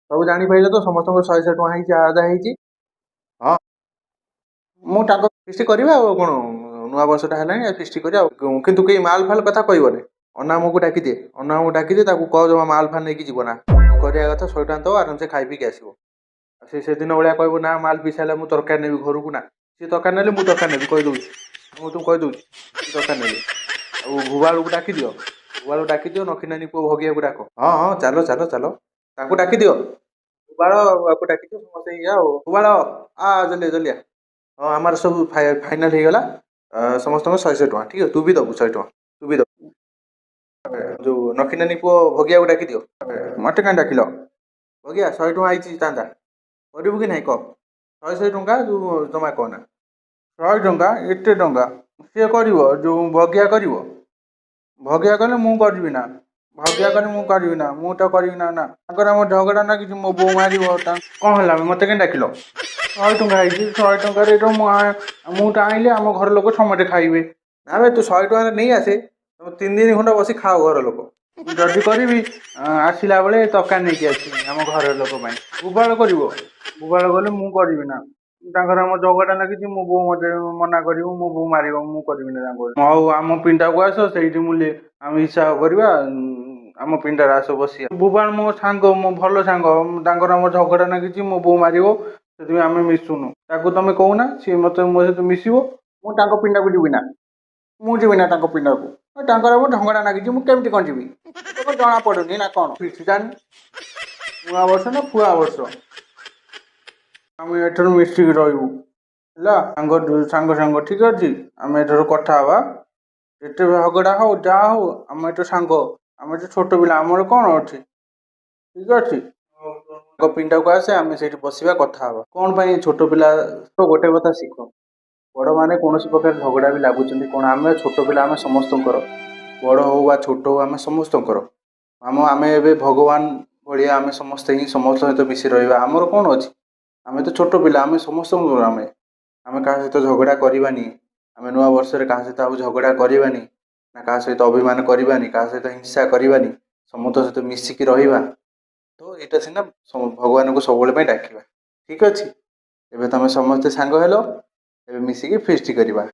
ସବୁ ଜାଣିପାରିଲେ ତ ସମସ୍ତଙ୍କର 100 ଟଙ୍କା ହେଇଛି ଆଦାୟ ହେଇଛି। ହଁ ମୁଁ ତାଙ୍କ ଫିଷ୍ଟି କରିବା ଆଉ କ'ଣ, ନୂଆ ବର୍ଷଟା ହେଲାଣି ଫିଷ୍ଟି କରିବା ଆଉ। କିନ୍ତୁ କେହି ମାଲ୍ ଫାଲ୍ କଥା କହିବନି। ଅନାମକୁ ଡାକିଦିଏ ତାକୁ କହ ଜମା ମାଲ୍ ଫାଲ୍ ନେଇକି ଯିବ ନା। କରିବା କଥା 100 ଟଙ୍କା ଦେବ ଆରାମସେ ଖାଇ ପିଇକି ଆସିବ। ସେ ସେଦିନ ଭଳିଆ କହିବ ନା ମାଲ୍ ପିଇ ସାରିଲେ ମୁଁ ତରକାରୀ ନେବି ଘରକୁ ନା। ସିଏ ତରକାରୀ ନେଲେ ମୁଁ ତରକାରୀ ନେବି କହିଦେଉଛି। ମୁଁ ତୁ କହିଦେଉଛି ସିଏ ତରକାରୀ ନେବି। ଆଉ ଭୁବାଳକୁ ଡାକିଦିଅ ନଖିନାନୀ ପୁଅ ଭଗିବାକୁ ଡାକ। ହଁ ଚାଲ ତାଙ୍କୁ ଡାକିଦିଅ। ଭୁବାଳ ଆକୁ ଡାକିଦିଅ ସମସ୍ତେ ଇଆ ଆଉ। ଭୁବାଳ ଜଲ୍ଦି ଆ। ହଁ ଆମର ସବୁ ଫାଇନାଲ୍ ହେଇଗଲା। ସମସ୍ତଙ୍କ 100 ଟଙ୍କା ଠିକ୍ ଅଛି। ତୁ ବି ଦେବୁ 100 ଟଙ୍କା ତୁ ବି ଦେବୁ। ଯୋଉ ନଖିନାନୀ ପୁଅ ଭଗିବାକୁ ଡାକିଦିଅ। ମତେ କାହିଁ ଡାକିଲ? ଭଗିଆ 100 ଟଙ୍କା ଆଇଛି ଚାନ୍ଦା କରିବୁ କି ନାହିଁ କହ। 100 ଟଙ୍କା ଜମା କହନା। 100 ଟଙ୍କା ଏତେ ଟଙ୍କା ସିଏ କରିବ ଯୋଉ ଭଗିଆ କରିବ। ଭଗିଆ କଲେ ମୁଁ କରିବି ନା। ମୁଁ ତ କରିବି ନା। ତାଙ୍କର ଆମ ଝଗଡ଼ା ନାଗିଛି ମୋ ବୋଉ ମାରିବ। କ'ଣ ହେଲା ମତେ କାହିଁ ଡାକିଲ? 100 ଟଙ୍କା ହେଇଛି 100 ଟଙ୍କାରେ ତ ମୁଁ ତ ଆଣିଲି ଆମ ଘର ଲୋକ ସମସ୍ତେ ଖାଇବେ। ନା ବେ ତୁ 100 ଟଙ୍କାରେ ନେଇ ଆସେ 3 ଦିନ ଖଣ୍ଡେ ବସି ଖାଅ ଘର ଲୋକ। ଯଦି କରିବି ଆସିଲା ବେଳେ ତରକାରୀ ନେଇକି ଆସିବି ଆମ ଘର ଲୋକ ପାଇଁ। ଭୁବାଳ କରିବ। ଭୁବାଳ କଲେ ମୁଁ କରିବି ନା। ତାଙ୍କର ଆମ ଝଗଡ଼ା ଲାଗିଛି ମୋ ବୋଉ ମତେ ମନା କରିବ ମୋ ବୋଉ ମାରିବ ମୁଁ କରିବିନି ତାଙ୍କୁ। ହଉ ଆମ ପିଣ୍ଡାକୁ ଆସ ସେଇଠି ଆମେ ହିସାବ କରିବା। ଆମ ପିଣ୍ଡାରେ ଆସ ବସିବା। ଭୁବାଳ ମୋ ସାଙ୍ଗ ମୋ ଭଲ ସାଙ୍ଗ ତାଙ୍କର ଆମ ଝଗଡ଼ା ଲାଗିଛି ମୋ ବୋଉ ମାରିବ ସେଥିପାଇଁ ଆମେ ମିଶୁନୁ। ତାକୁ ତମେ କହୁନା ସିଏ ମୋ ସହିତ ମିଶିବ। ମୁଁ ତାଙ୍କ ପିଣ୍ଡାକୁ ଯିବି ନା। ମୁଁ ଯିବି ନା ତାଙ୍କ ପିଣ୍ଡାକୁ। ତାଙ୍କର ମୋ ଝଗଡ଼ା ଲାଗିଛି ମୁଁ କେମିତି କ'ଣ ଯିବି? ତୋର ଜଣା ପଡ଼ୁନି ନା କ'ଣ? ନୂଆ ବର୍ଷ ନା ଫୁଆ ବର୍ଷ ଆମେ ଏଠାରୁ ମିଶିକି ରହିବୁ ହେଲା। ସାଙ୍ଗ ଠିକ୍ ଅଛି। ଆମେ ଏଠାରୁ କଥା ହେବା। ଯେତେ ଝଗଡ଼ା ହଉ ଯାହା ହଉ ଆମେ ଏଠୁ ସାଙ୍ଗ। ଆମେ ତ ଛୋଟ ପିଲା ଆମର କ'ଣ ଅଛି ଠିକ୍ ଅଛି। ପିଣ୍ଡାକୁ ଆସେ ଆମେ ସେଇଠି ବସିବା କଥା ହେବା। କ'ଣ ପାଇଁ ଛୋଟ ପିଲା ଗୋଟେ କଥା ଶିଖ। ବଡ଼ମାନେ କୌଣସି ପ୍ରକାର ଝଗଡ଼ା ବି ଲାଗୁଛନ୍ତି କ'ଣ ଆମେ ଛୋଟ ପିଲା ଆମେ ସମସ୍ତଙ୍କର ବଡ଼ ହଉ ବା ଛୋଟ ହଉ ଆମେ ସମସ୍ତଙ୍କର ଆମେ ଏବେ ଭଗବାନ ଭଳିଆ ଆମେ ସମସ୍ତେ ହିଁ ସମସ୍ତଙ୍କ ସହିତ ମିଶି ରହିବା। ଆମର କ'ଣ ଅଛି? ଆମେ ତ ଛୋଟ ପିଲା ଆମେ ସମସ୍ତଙ୍କୁ ଆମେ କାହା ସହିତ ଝଗଡ଼ା କରିବାନି। ଆମେ ନୂଆ ବର୍ଷରେ କାହା ସହିତ ଆଉ ଝଗଡ଼ା କରିବାନି ନା କାହା ସହିତ ଅଭିମାନ କରିବାନି କାହା ସହିତ ହିଂସା କରିବାନି। ସମସ୍ତଙ୍କ ସହିତ ମିଶିକି ରହିବା। ତ ଏଇଟା ସିନା ଭଗବାନଙ୍କୁ ସବୁବେଳେ ପାଇଁ ଡାକିବା ଠିକ୍ ଅଛି। ଏବେ ତମେ ସମସ୍ତେ ସାଙ୍ଗ ହେଲ ଏବେ ମିଶିକି ଫିଷ୍ଟି କରିବା।